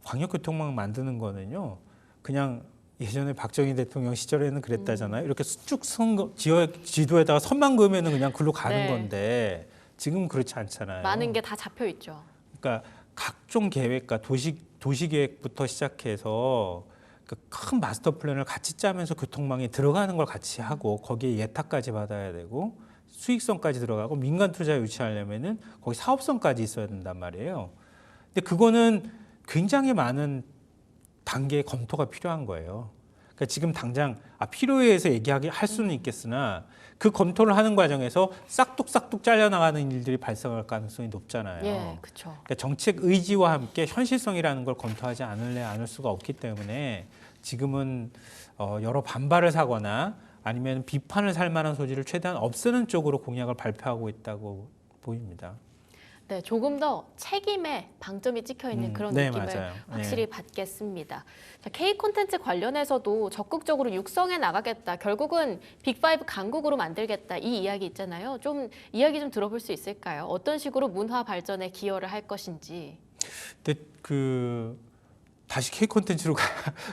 광역교통망 만드는 거는요. 그냥 예전에 박정희 대통령 시절에는 그랬다잖아요. 이렇게 쭉 지도에다가 선만 그으면 그냥 글로 가는 네. 건데 지금 그렇지 않잖아요. 많은 게 다 잡혀 있죠. 그러니까 각종 계획과 도시계획부터 시작해서 그 큰 마스터 플랜을 같이 짜면서 교통망에 들어가는 걸 같이 하고 거기에 예탁까지 받아야 되고 수익성까지 들어가고 민간 투자 유치하려면은 거기 사업성까지 있어야 된단 말이에요. 근데 그거는 굉장히 많은 단계의 검토가 필요한 거예요. 그러니까 지금 당장 필요에 의해서 할 수는 있겠으나 그 검토를 하는 과정에서 싹둑싹둑 잘려나가는 일들이 발생할 가능성이 높잖아요. 예, 그렇죠. 그러니까 정책 의지와 함께 현실성이라는 걸 검토하지 않을 수가 없기 때문에 지금은 여러 반발을 사거나 아니면 비판을 살 만한 소지를 최대한 없애는 쪽으로 공약을 발표하고 있다고 보입니다. 네, 조금 더 책임에 방점이 찍혀 있는 그런 네, 느낌을 맞아요. 확실히 받겠습니다. 자, K 콘텐츠 관련해서도 적극적으로 육성해 나가겠다. 결국은 빅5 강국으로 만들겠다. 이 이야기 있잖아요. 좀 이야기 좀 들어볼 수 있을까요? 어떤 식으로 문화 발전에 기여를 할 것인지. 근데 다시 K 콘텐츠로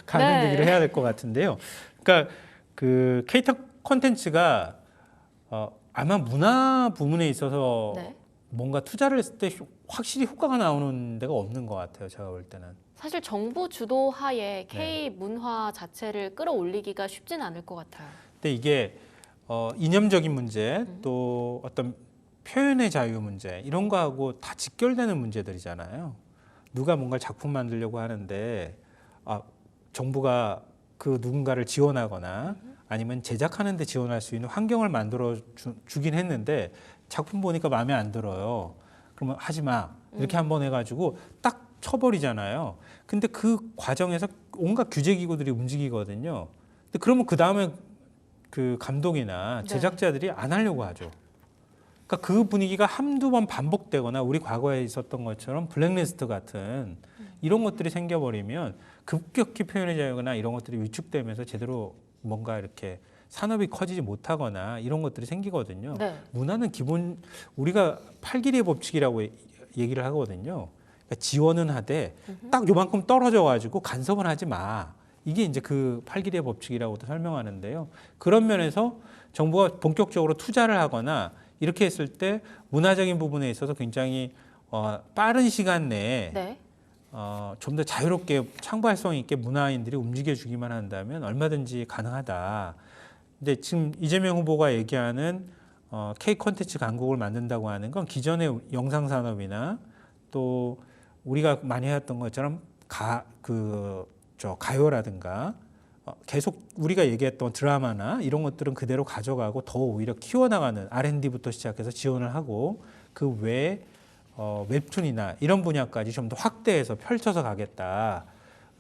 가는 네. 얘기를 해야 될 것 같은데요. 그러니까 K 콘텐츠가 아마 문화 부문에 있어서 네. 뭔가 투자를 했을 때 확실히 효과가 나오는 데가 없는 것 같아요. 제가 볼 때는. 사실 정부 주도하에 K 문화 자체를 끌어올리기가 쉽진 않을 것 같아요. 근데 이게 이념적인 문제 또 어떤 표현의 자유 문제 이런 거하고 다 직결되는 문제들이잖아요. 누가 뭔가 작품 만들려고 하는데 정부가 그 누군가를 지원하거나 아니면 제작하는 데 지원할 수 있는 환경을 만들어 주긴 했는데 작품 보니까 마음에 안 들어요. 그러면 하지 마. 이렇게 한번 해가지고 딱 쳐버리잖아요. 근데 그 과정에서 온갖 규제 기구들이 움직이거든요. 근데 그러면 그 다음에 그 감독이나 제작자들이 안 하려고 하죠. 그러니까 그 분위기가 한두 번 반복되거나 우리 과거에 있었던 것처럼 블랙리스트 같은 이런 것들이 생겨버리면 급격히 표현의 자유나 이런 것들이 위축되면서 제대로 뭔가 이렇게 산업이 커지지 못하거나 이런 것들이 생기거든요. 네. 문화는 기본 우리가 팔길이의 법칙이라고 얘기를 하거든요. 그러니까 지원은 하되 딱 요만큼 떨어져 가지고 간섭은 하지 마. 이게 이제 그 팔길이의 법칙이라고도 설명하는데요. 그런 면에서 정부가 본격적으로 투자를 하거나 이렇게 했을 때 문화적인 부분에 있어서 굉장히 빠른 시간 내에 네. 좀 더 자유롭게 창발성 있게 문화인들이 움직여주기만 한다면 얼마든지 가능하다. 근데 지금 이재명 후보가 얘기하는 K 콘텐츠 강국을 만든다고 하는 건 기존의 영상 산업이나 또 우리가 많이 해왔던 것처럼 가요라든가 계속 우리가 얘기했던 드라마나 이런 것들은 그대로 가져가고 더 오히려 키워나가는 R&D부터 시작해서 지원을 하고 그 외에 웹툰이나 이런 분야까지 좀 더 확대해서 펼쳐서 가겠다.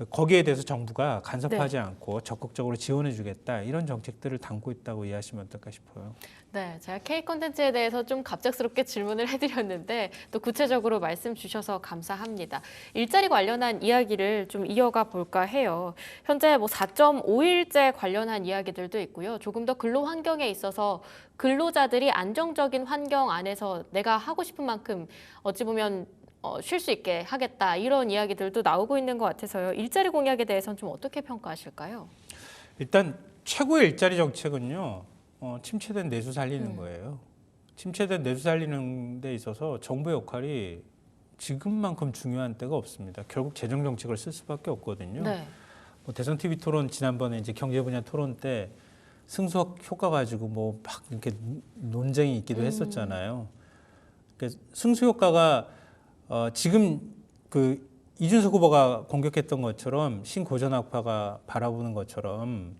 거기에 대해서 정부가 간섭하지 않고 적극적으로 지원해 주겠다. 이런 정책들을 담고 있다고 이해하시면 어떨까 싶어요. 네, 제가 K 콘텐츠에 대해서 좀 갑작스럽게 질문을 해드렸는데 또 구체적으로 말씀 주셔서 감사합니다. 일자리 관련한 이야기를 좀 이어가 볼까 해요. 현재 4.5일제 관련한 이야기들도 있고요. 조금 더 근로 환경에 있어서 근로자들이 안정적인 환경 안에서 내가 하고 싶은 만큼 어찌 보면 쉴 수 있게 하겠다 이런 이야기들도 나오고 있는 것 같아서요. 일자리 공약에 대해서는 좀 어떻게 평가하실까요? 일단 최고의 일자리 정책은요. 침체된 내수 살리는 거예요. 침체된 내수 살리는 데 있어서 정부의 역할이 지금만큼 중요한 때가 없습니다. 결국 재정 정책을 쓸 수밖에 없거든요. 네. 대선 TV 토론 지난번에 이제 경제 분야 토론 때 승수학 효과 가지고 막 이렇게 논쟁이 있기도 했었잖아요. 그러니까 승수 효과가 지금 이준석 후보가 공격했던 것처럼 신고전학파가 바라보는 것처럼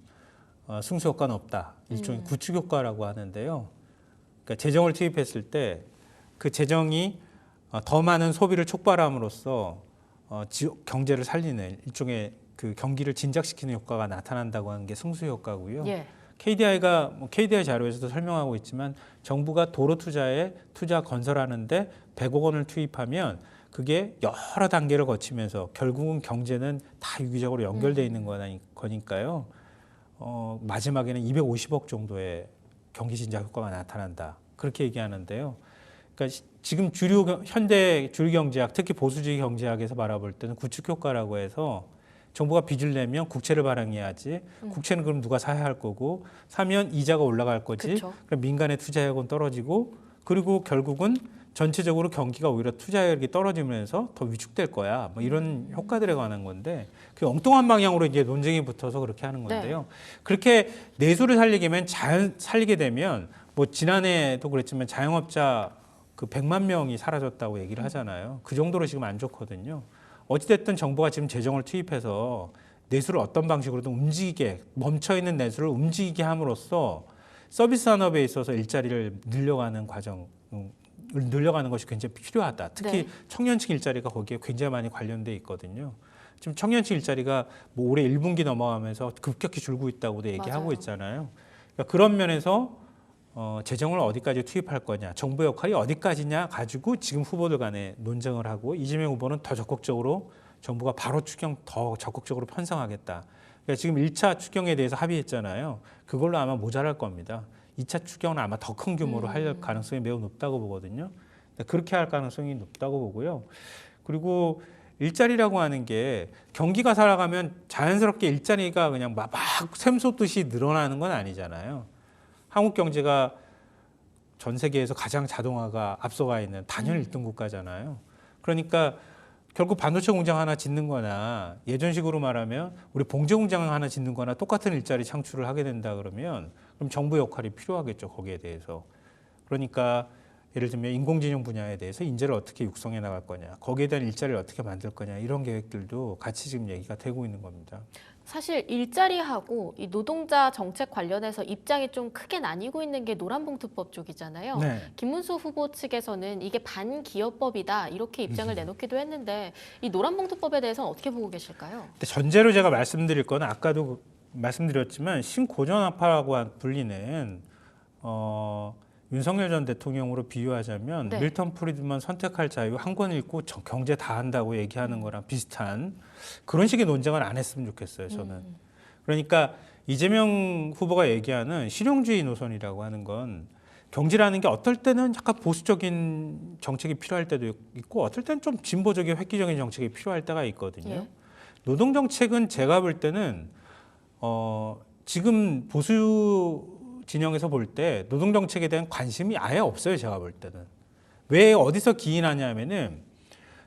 승수 효과는 없다. 일종의 구축 효과라고 하는데요. 그러니까 재정을 투입했을 때 그 재정이 더 많은 소비를 촉발함으로써 경제를 살리는 일종의 그 경기를 진작시키는 효과가 나타난다고 하는 게 승수 효과고요. 예. KDI가 KDI 자료에서도 설명하고 있지만 정부가 도로 투자 건설하는데 100억 원을 투입하면 그게 여러 단계를 거치면서 결국은 경제는 다 유기적으로 연결되어 있는 거니까요. 마지막에는 250억 정도의 경기 진작 효과가 나타난다. 그렇게 얘기하는데요. 그러니까 지금 현대 주류 경제학, 특히 보수주의 경제학에서 바라볼 때는 구축 효과라고 해서 정부가 빚을 내면 국채를 발행해야지. 국채는 그럼 누가 사야 할 거고 사면 이자가 올라갈 거지. 그쵸. 그럼 민간의 투자력은 떨어지고 그리고 결국은 전체적으로 경기가 오히려 투자력이 떨어지면서 더 위축될 거야. 이런 효과들에 관한 건데 그 엉뚱한 방향으로 이제 논쟁이 붙어서 그렇게 하는 건데요. 그렇게 내수를 살리게 되면 지난해도 그랬지만 자영업자 100만 명이 사라졌다고 얘기를 하잖아요. 그 정도로 지금 안 좋거든요. 어찌됐든 정부가 지금 재정을 투입해서 내수를 어떤 방식으로든 움직이게 멈춰있는 내수를 움직이게 함으로써 서비스 산업에 있어서 일자리를 늘려가는 것이 굉장히 필요하다. 특히 청년층 일자리가 거기에 굉장히 많이 관련돼 있거든요. 지금 청년층 일자리가 올해 1분기 넘어가면서 급격히 줄고 있다고도 얘기하고 맞아요. 있잖아요. 그러니까 그런 면에서 재정을 어디까지 투입할 거냐, 정부 역할이 어디까지냐 가지고 지금 후보들 간에 논쟁을 하고 이재명 후보는 더 적극적으로 정부가 바로 추경 더 적극적으로 편성하겠다. 그러니까 지금 1차 추경에 대해서 합의했잖아요. 그걸로 아마 모자랄 겁니다. 2차 추경은 아마 더 큰 규모로 할 가능성이 매우 높다고 보거든요. 그렇게 할 가능성이 높다고 보고요. 그리고 일자리라고 하는 게 경기가 살아가면 자연스럽게 일자리가 그냥 막 샘솟듯이 늘어나는 건 아니잖아요. 한국 경제가 전 세계에서 가장 자동화가 앞서가 있는 단연 1등 국가잖아요. 그러니까 결국 반도체 공장 하나 짓는 거나 예전식으로 말하면 우리 봉제 공장 하나 짓는 거나 똑같은 일자리 창출을 하게 된다 그러면 그럼 정부 역할이 필요하겠죠, 거기에 대해서. 그러니까 예를 들면 인공지능 분야에 대해서 인재를 어떻게 육성해 나갈 거냐, 거기에 대한 일자리를 어떻게 만들 거냐, 이런 계획들도 같이 지금 얘기가 되고 있는 겁니다. 사실 일자리하고 이 노동자 정책 관련해서 입장이 좀 크게 나뉘고 있는 게 노란봉투법 쪽이잖아요. 네. 김문수 후보 측에서는 이게 반기업법이다 이렇게 입장을 내놓기도 했는데 이 노란봉투법에 대해서는 어떻게 보고 계실까요? 근데 전제로 제가 말씀드릴 건 아까도 말씀드렸지만 신고전압파라고 불리는 윤석열 전 대통령으로 비유하자면 네. 밀턴 프리드먼 선택할 자유 한 권 읽고 경제 다 한다고 얘기하는 거랑 비슷한 그런 식의 논쟁을 안 했으면 좋겠어요, 저는. 그러니까 이재명 후보가 얘기하는 실용주의 노선이라고 하는 건 경제라는 게 어떨 때는 약간 보수적인 정책이 필요할 때도 있고 어떨 때는 좀 진보적인 획기적인 정책이 필요할 때가 있거든요. 예. 노동 정책은 제가 볼 때는 지금 보수 진영에서 볼 때 노동 정책에 대한 관심이 아예 없어요, 제가 볼 때는. 왜 어디서 기인하냐면은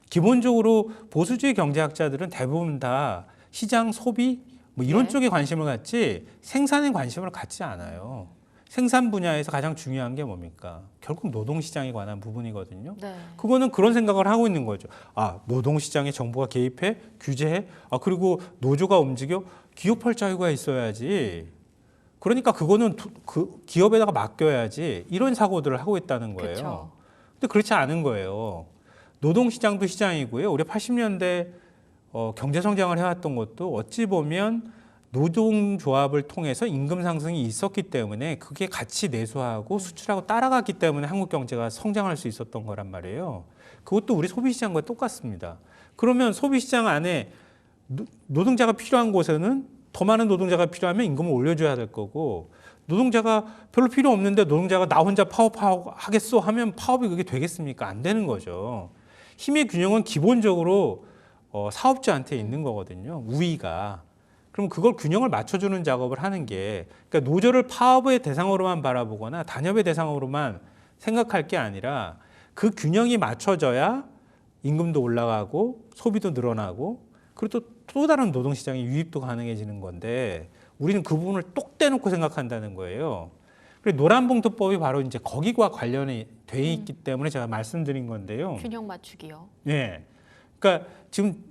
기본적으로 보수주의 경제학자들은 대부분 다 시장 소비 뭐 이런 네. 쪽에 관심을 갖지 생산에 관심을 갖지 않아요. 생산 분야에서 가장 중요한 게 뭡니까? 결국 노동시장에 관한 부분이거든요. 네. 그거는 그런 생각을 하고 있는 거죠. 아, 노동시장에 정부가 개입해? 규제해? 아, 그리고 노조가 움직여? 기업할 자유가 있어야지. 그러니까 그거는 그 기업에다가 맡겨야지. 이런 사고들을 하고 있다는 거예요. 그쵸. 근데 그렇지 않은 거예요. 노동시장도 시장이고요. 우리 80년대 경제 성장을 해왔던 것도 어찌 보면 노동조합을 통해서 임금 상승이 있었기 때문에 그게 같이 내수하고 수출하고 따라갔기 때문에 한국 경제가 성장할 수 있었던 거란 말이에요. 그것도 우리 소비시장과 똑같습니다. 그러면 소비시장 안에 노동자가 필요한 곳에는 더 많은 노동자가 필요하면 임금을 올려줘야 될 거고 노동자가 별로 필요 없는데 노동자가 나 혼자 파업하겠어 하면 파업이 그게 되겠습니까? 안 되는 거죠. 힘의 균형은 기본적으로 사업주한테 있는 거거든요. 우위가. 그럼 그걸 균형을 맞춰주는 작업을 하는 게 그러니까 노조를 파업의 대상으로만 바라보거나 단협의 대상으로만 생각할 게 아니라 그 균형이 맞춰져야 임금도 올라가고 소비도 늘어나고 그리고 또 다른 노동시장의 유입도 가능해지는 건데 우리는 그 부분을 똑 떼놓고 생각한다는 거예요. 그리고 노란봉투법이 바로 이제 거기와 관련이 돼 있기 때문에 제가 말씀드린 건데요. 균형 맞추기요. 네. 그러니까 지금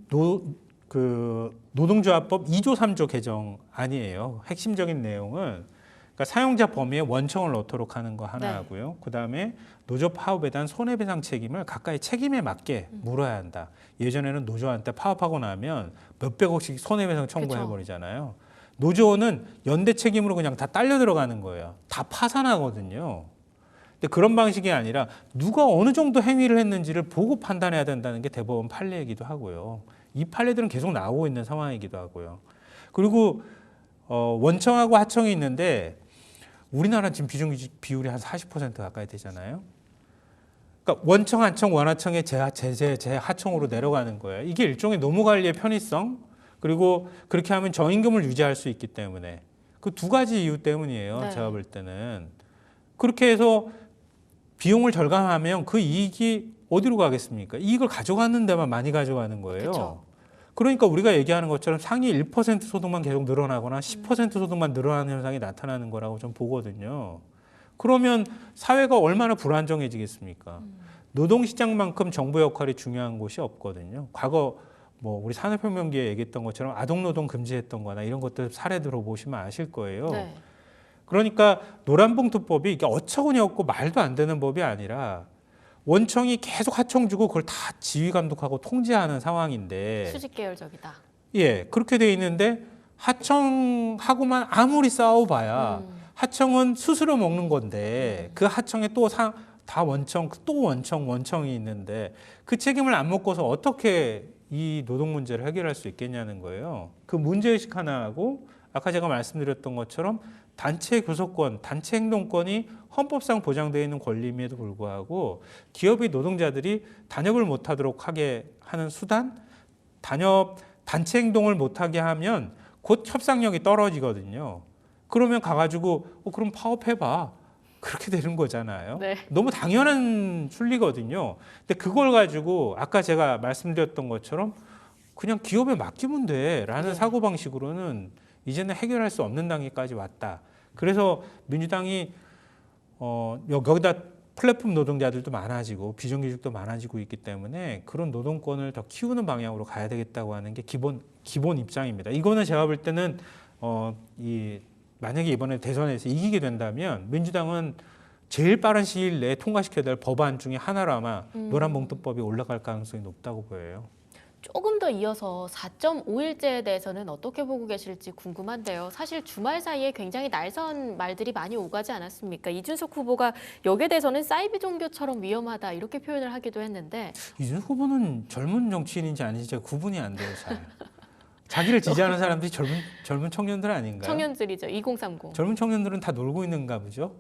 노동조합법 2조 3조 개정 아니에요. 핵심적인 내용은 그러니까 사용자 범위에 원청을 넣도록 하는 거 하나 네. 하고요. 그다음에 노조 파업에 대한 손해배상 책임을 각각의 책임에 맞게 물어야 한다. 예전에는 노조한테 파업하고 나면 몇백억씩 손해배상 청구해버리잖아요. 노조는 연대 책임으로 그냥 다 딸려 들어가는 거예요. 다 파산하거든요. 근데 그런 방식이 아니라 누가 어느 정도 행위를 했는지를 보고 판단해야 된다는 게 대법원 판례이기도 하고요. 이 판례들은 계속 나오고 있는 상황이기도 하고요. 그리고 원청하고 하청이 있는데 우리나라 지금 비율이 한 40% 가까이 되잖아요. 그러니까 원청, 하청, 원하청의 재하청으로 내려가는 거예요. 이게 일종의 노무관리의 편의성 그리고 그렇게 하면 저임금을 유지할 수 있기 때문에 그 두 가지 이유 때문이에요. 네. 제가 볼 때는. 그렇게 해서 비용을 절감하면 그 이익이 어디로 가겠습니까? 이익을 가져가는 데만 많이 가져가는 거예요. 그쵸. 그러니까 우리가 얘기하는 것처럼 상위 1% 소득만 계속 늘어나거나 10% 소득만 늘어나는 현상이 나타나는 거라고 좀 보거든요. 그러면 사회가 얼마나 불안정해지겠습니까? 노동시장만큼 정부 역할이 중요한 곳이 없거든요. 과거 뭐 우리 산업혁명기에 얘기했던 것처럼 아동노동 금지했던 거나 이런 것들 사례 들어보시면 아실 거예요. 네. 그러니까 노란봉투법이 이게 어처구니 없고 말도 안 되는 법이 아니라 원청이 계속 하청 주고 그걸 다 지휘 감독하고 통제하는 상황인데 수직 계열적이다. 예, 그렇게 돼 있는데 하청하고만 아무리 싸워봐야 하청은 스스로 먹는 건데 그 하청에 다 원청이 있는데 그 책임을 안 먹고서 어떻게 이 노동 문제를 해결할 수 있겠냐는 거예요. 그 문제의식 하나하고 아까 제가 말씀드렸던 것처럼 단체 교섭권, 단체 행동권이 헌법상 보장되어 있는 권리임에도 불구하고 기업의 노동자들이 단협을 못하도록 하게 하는 수단, 단체 행동을 못하게 하면 곧 협상력이 떨어지거든요. 그러면 가가지고 그럼 파업해봐. 그렇게 되는 거잖아요. 네. 너무 당연한 순리거든요. 근데 그걸 가지고 아까 제가 말씀드렸던 것처럼 그냥 기업에 맡기면 돼라는 네. 사고방식으로는 이제는 해결할 수 없는 단계까지 왔다. 그래서 민주당이 여기다 플랫폼 노동자들도 많아지고 비정규직도 많아지고 있기 때문에 그런 노동권을 더 키우는 방향으로 가야 되겠다고 하는 게 기본 입장입니다. 이거는 제가 볼 때는 만약에 이번에 대선에서 이기게 된다면 민주당은 제일 빠른 시일 내에 통과시켜야 될 법안 중에 하나로 아마 노란봉투법이 올라갈 가능성이 높다고 보여요. 조금 더 이어서 4.5일제에 대해서는 어떻게 보고 계실지 궁금한데요. 사실 주말 사이에 굉장히 날선 말들이 많이 오가지 않았습니까? 이준석 후보가 여기에 대해서는 사이비 종교처럼 위험하다 이렇게 표현을 하기도 했는데 이준석 후보는 젊은 정치인인지 아닌지 제가 구분이 안 돼요. 잘. 자기를 지지하는 사람들이 젊은 청년들 아닌가요? 청년들이죠. 2030. 젊은 청년들은 다 놀고 있는가 보죠.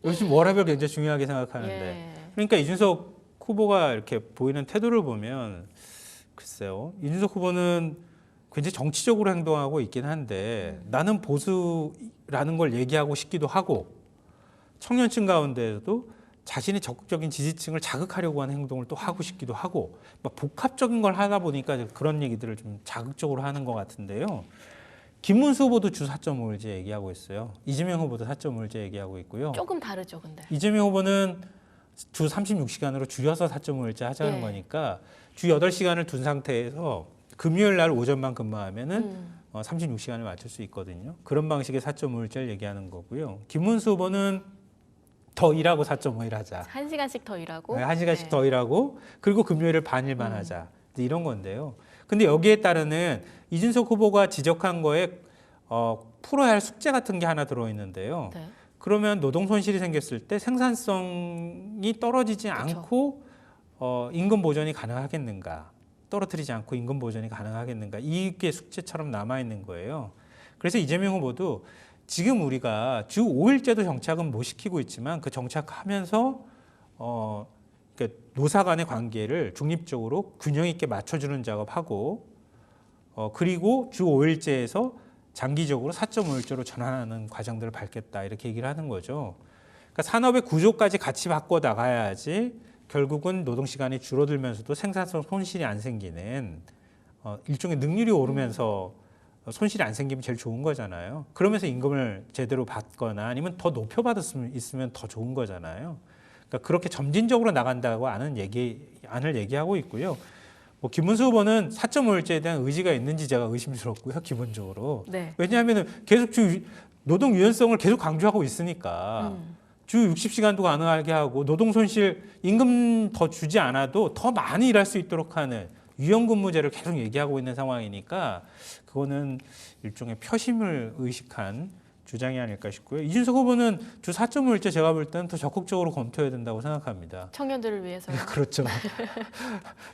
요즘 워라밸 굉장히 중요하게 생각하는데. 예. 그러니까 이준석 후보가 이렇게 보이는 태도를 보면 글쎄요. 이준석 후보는 굉장히 정치적으로 행동하고 있긴 한데 나는 보수라는 걸 얘기하고 싶기도 하고 청년층 가운데에도 자신의 적극적인 지지층을 자극하려고 하는 행동을 또 하고 싶기도 하고 막 복합적인 걸 하다 보니까 그런 얘기들을 좀 자극적으로 하는 것 같은데요. 김문수 후보도 주 4.5일제 얘기하고 있어요. 이재명 후보도 4.5일제 얘기하고 있고요. 조금 다르죠, 근데. 이재명 후보는 주 36시간으로 줄여서 4.5일제 하자는 예. 거니까 주 8시간을 둔 상태에서 금요일 날 오전만 근무하면은 36시간을 맞출 수 있거든요. 그런 방식의 4.5일제를 얘기하는 거고요. 김문수 후보는 더 일하고 4.5일 하자. 1시간씩 더 일하고. 네, 1시간씩 네. 더 일하고 그리고 금요일을 반일만 하자. 이런 건데요. 근데 여기에 따르는 이준석 후보가 지적한 거에 풀어야 할 숙제 같은 게 하나 들어있는데요. 네. 그러면 노동 손실이 생겼을 때 생산성이 떨어지지 그렇죠. 않고 임금 보전이 가능하겠는가? 떨어뜨리지 않고 임금 보전이 가능하겠는가? 이게 숙제처럼 남아 있는 거예요. 그래서 이재명 후보도 지금 우리가 주 5일제도 정착은 못 시키고 있지만 그 정착하면서 그러니까 노사 간의 관계를 중립적으로 균형 있게 맞춰주는 작업하고 그리고 주 5일제에서 장기적으로 4.5일제로 전환하는 과정들을 밟겠다 이렇게 얘기를 하는 거죠. 그러니까 산업의 구조까지 같이 바꿔 나가야지 결국은 노동시간이 줄어들면서도 생산성 손실이 안 생기는 일종의 능률이 오르면서 손실이 안 생기면 제일 좋은 거잖아요. 그러면서 임금을 제대로 받거나 아니면 더 높여받을 수 있으면 더 좋은 거잖아요. 그러니까 그렇게 점진적으로 나간다고 안을 얘기하고 있고요. 뭐 김문수 후보는 4.5일제에 대한 의지가 있는지 제가 의심스럽고요. 기본적으로. 네. 왜냐하면 계속 노동 유연성을 계속 강조하고 있으니까 주 60시간도 가능하게 하고 노동 손실 임금 더 주지 않아도 더 많이 일할 수 있도록 하는 유연근무제를 계속 얘기하고 있는 상황이니까 그거는 일종의 표심을 의식한 주장이 아닐까 싶고요. 이준석 후보는 주 4.5일제 제가 볼 때는 더 적극적으로 검토해야 된다고 생각합니다. 청년들을 위해서요. 그렇죠.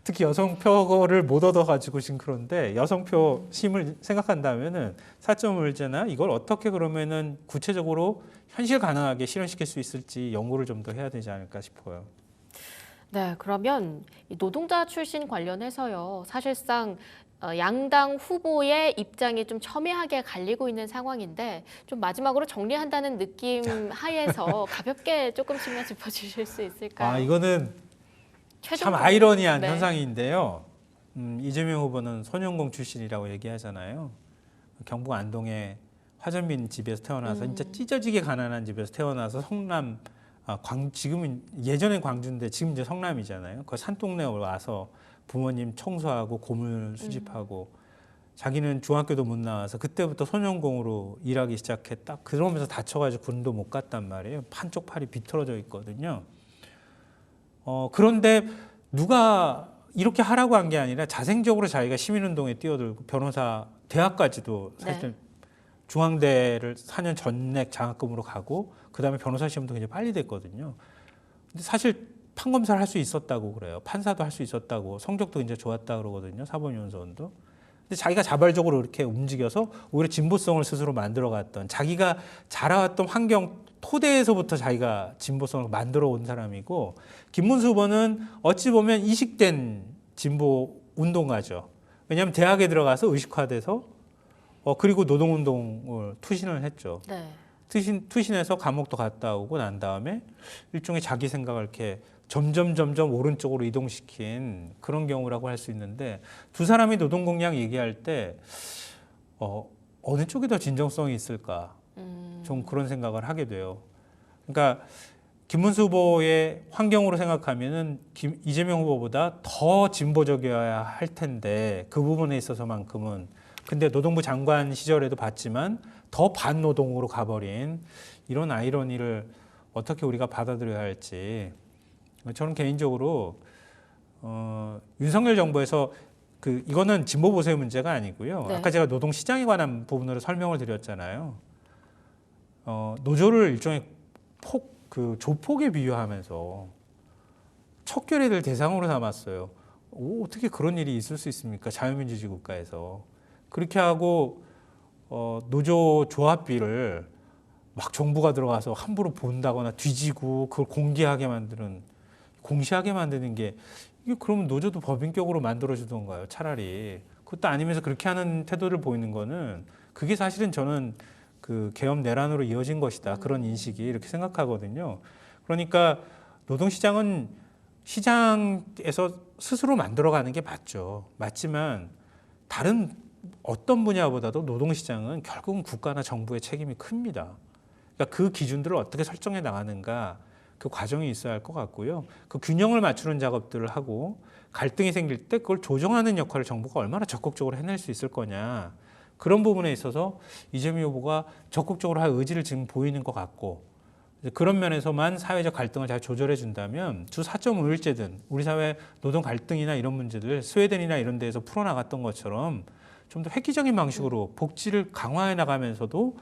특히 여성표를 못 얻어가지고 지금 그런데 여성표 심을 생각한다면은 4.5일제나 이걸 어떻게 그러면은 구체적으로 현실 가능하게 실현시킬 수 있을지 연구를 좀 더 해야 되지 않을까 싶어요. 네, 그러면 이 노동자 출신 관련해서요. 사실상 양당 후보의 입장이 좀 첨예하게 갈리고 있는 상황인데 좀 마지막으로 정리한다는 느낌 하에서 가볍게 조금씩만 짚어주실 수 있을까요? 이거는 참 최종적으로. 아이러니한 네. 현상인데요. 이재명 후보는 소년공 출신이라고 얘기하잖아요. 경북 안동의 화전민 집에서 태어나서 진짜 찢어지게 가난한 집에서 태어나서 성남 지금은 예전엔 광주인데 지금 이제 성남이잖아요. 그 산동네에 와서 부모님 청소하고 고물 수집하고 자기는 중학교도 못 나와서 그때부터 소년공으로 일하기 시작했다. 그러면서 다쳐가지고 군도 못 갔단 말이에요. 한쪽 팔이 비틀어져 있거든요. 그런데 누가 이렇게 하라고 한 게 아니라 자생적으로 자기가 시민운동에 뛰어들고 변호사 대학까지도 사실 중앙대를 4년 전액 장학금으로 가고 그다음에 변호사 시험도 굉장히 빨리 됐거든요. 근데 사실 판검사를 할 수 있었다고 그래요. 판사도 할 수 있었다고, 성적도 굉장히 좋았다 그러거든요. 사법연수원도. 근데 자기가 자발적으로 이렇게 움직여서 오히려 진보성을 스스로 만들어갔던, 자기가 자라왔던 환경 토대에서부터 자기가 진보성을 만들어 온 사람이고, 김문수 후보는 어찌 보면 이식된 진보 운동가죠. 왜냐하면 대학에 들어가서 의식화돼서 그리고 노동운동을 투신을 했죠. 네. 투신해서 감옥도 갔다 오고 난 다음에 일종의 자기 생각을 이렇게 점점 오른쪽으로 이동시킨 그런 경우라고 할 수 있는데, 두 사람이 노동 공약 얘기할 때 어느 쪽이 더 진정성이 있을까 좀 그런 생각을 하게 돼요. 그러니까 김문수 후보의 환경으로 생각하면은 이재명 후보보다 더 진보적이어야 할 텐데, 그 부분에 있어서만큼은. 근데 노동부 장관 시절에도 봤지만 더 반노동으로 가버린 이런 아이러니를 어떻게 우리가 받아들여야 할지, 저는 개인적으로 윤석열 정부에서 이거는 진보 보수의 문제가 아니고요. 네. 아까 제가 노동 시장에 관한 부분으로 설명을 드렸잖아요. 노조를 일종의 조폭에 비유하면서 척결애들 대상으로 삼았어요. 어떻게 그런 일이 있을 수 있습니까? 자유민주주의 국가에서. 그렇게 하고 노조 조합비를 막 정부가 들어가서 함부로 본다거나 뒤지고 그걸 공시하게 만드는 게, 이게 그러면 노조도 법인격으로 만들어주던가요, 차라리. 그것도 아니면서 그렇게 하는 태도를 보이는 거는, 그게 사실은 저는 계엄 내란으로 이어진 것이다, 그런 인식이, 이렇게 생각하거든요. 그러니까 노동시장은 시장에서 스스로 만들어가는 게 맞죠. 맞지만 다른 어떤 분야보다도 노동시장은 결국은 국가나 정부의 책임이 큽니다. 그러니까 그 기준들을 어떻게 설정해 나가는가, 그 과정이 있어야 할 것 같고요. 그 균형을 맞추는 작업들을 하고, 갈등이 생길 때 그걸 조정하는 역할을 정부가 얼마나 적극적으로 해낼 수 있을 거냐, 그런 부분에 있어서 이재명 후보가 적극적으로 할 의지를 지금 보이는 것 같고, 그런 면에서만 사회적 갈등을 잘 조절해 준다면 주 4.5일제든 우리 사회 노동 갈등이나 이런 문제들 스웨덴이나 이런 데에서 풀어나갔던 것처럼 좀 더 획기적인 방식으로 복지를 강화해 나가면서도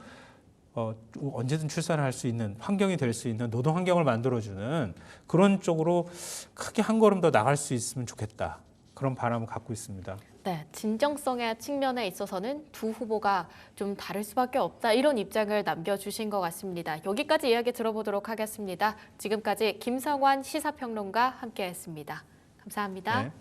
언제든 출산을 할 수 있는 환경이 될 수 있는 노동 환경을 만들어주는 그런 쪽으로 크게 한 걸음 더 나갈 수 있으면 좋겠다, 그런 바람을 갖고 있습니다. 네, 진정성의 측면에 있어서는 두 후보가 좀 다를 수밖에 없다, 이런 입장을 남겨주신 것 같습니다. 여기까지 이야기 들어보도록 하겠습니다. 지금까지 김성환 시사평론가 함께했습니다. 감사합니다. 네.